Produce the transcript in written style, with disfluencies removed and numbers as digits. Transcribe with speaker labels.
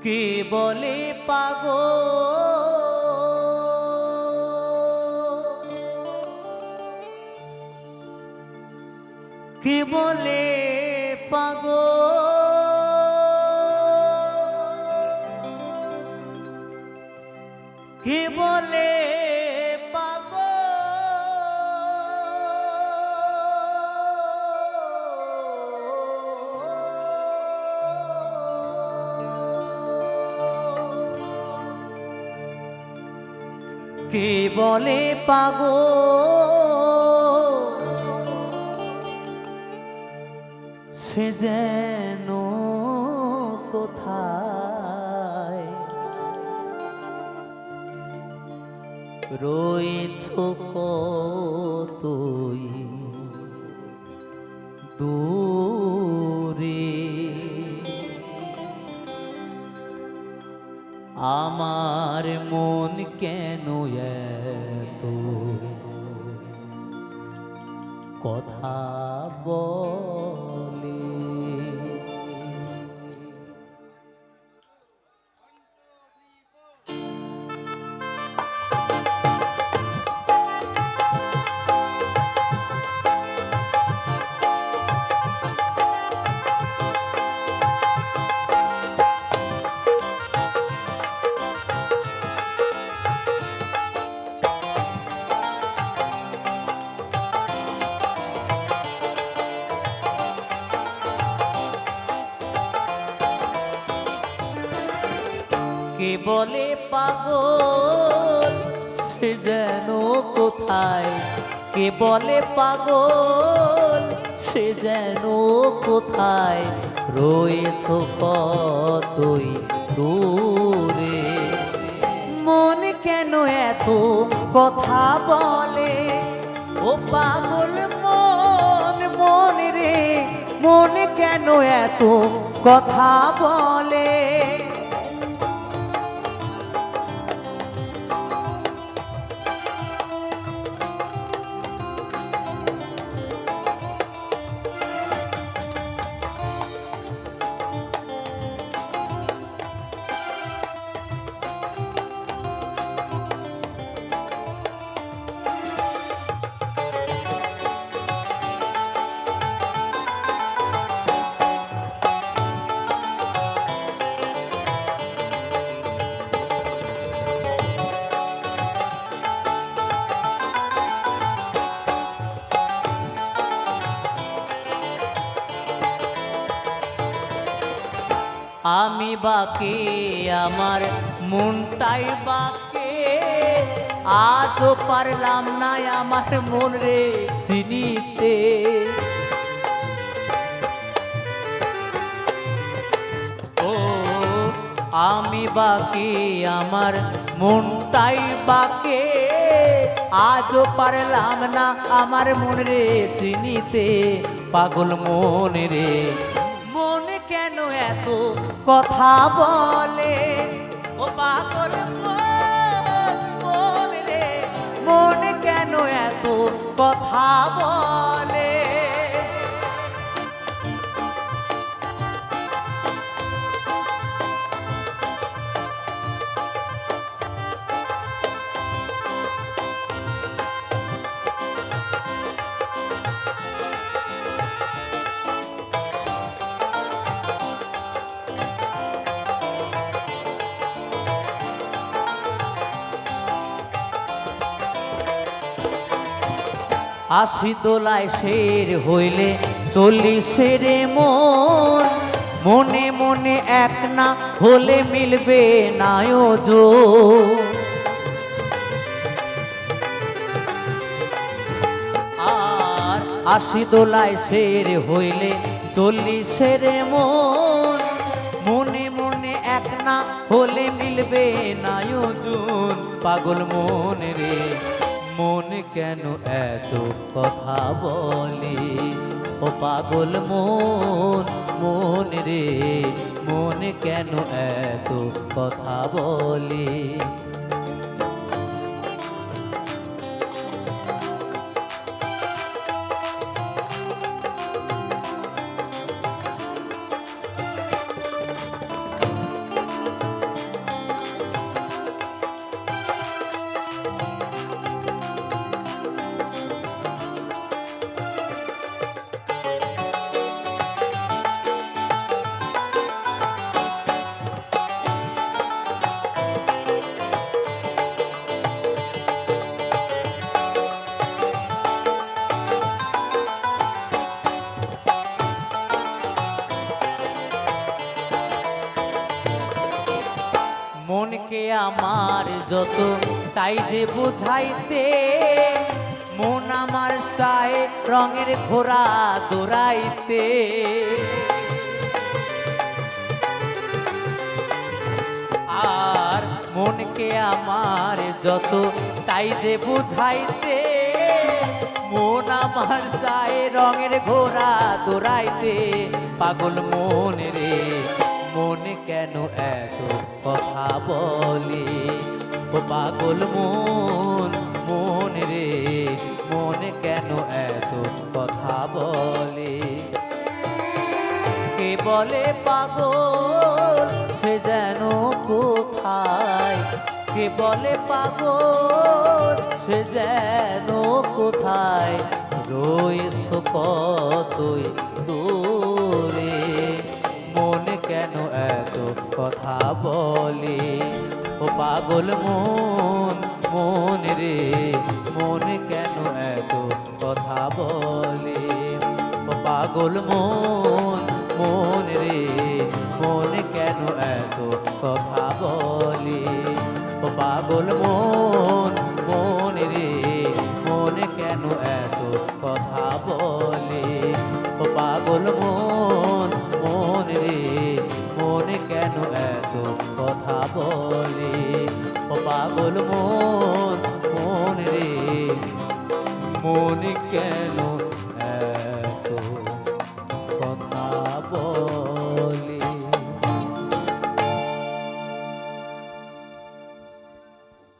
Speaker 1: কে বলে পাগল, কে বলে পাগল, কে বলে পাগল, কে বলে পাগল, সে যেন কোথায় রয়েছ কতই দূরে, আমার মন কেন এত কথা বলে। কে বলে পাগল, সে যেন কোথায়, কে বলে পাগল, সে যেন কোথায় রয়েছ কতই দূরে, মন কেন এত কথা বলে, ও পাগল মন, মন রে মন কেন এত কথা বলে। আমি বাকে, আমার মনটাই বাকে, আজও পারলাম না আমার মন রে চিনিতে, ও আমি বাকে, আমার মনটাই বাকে, আজও পারলাম না আমার মন রে চিনিতে, পাগল মন রে মন কেন এত কথা বলে, ও পাগল মন, মন রে মন কেন এত কথা বলে। আশি দোলায় শের হইলে 40 মন, মনে মনে এক না হলে মিলবে না ওজন, আর 80 দোলায় শের হইলে 40 মন, মনে মনে এক না হলে মিলবে না ওজন, পাগল মন রে মন কেন এত কথা বলে, ও পাগল মন, মন রে মন কেন এত কথা বলে। আমার যত চাই যে বুঝাইতে, মন আমার চায় রঙের ঘোড়া দৌড়াইতে। আর মনকে আমার যত চাই যে বুঝাইতে, মন আমার চায় রঙের ঘোড়া দৌড়াইতে। পাগল মন রে মন কেন এত কথা বলে, ও পাগল মন মন রে মন কেন এত কথা বলে। কে বলে পাগল সে যেন কোথায়, কে বলে পাগল সে যেন কোথায়, রয়েছ কতই দূরে। মন কেন এত কথা বলে, ও পাগল মন মন রে মন কেন এত কথা বলে। ও পাগল মন মন রে মন কেন এত কথা বলে। ও পাগল মন মন রে মন কেন এত কথা বলে। ও পাগল মন মন রে মন কেন এত কথা বলে। ও পাগল মন মন রে মন কেন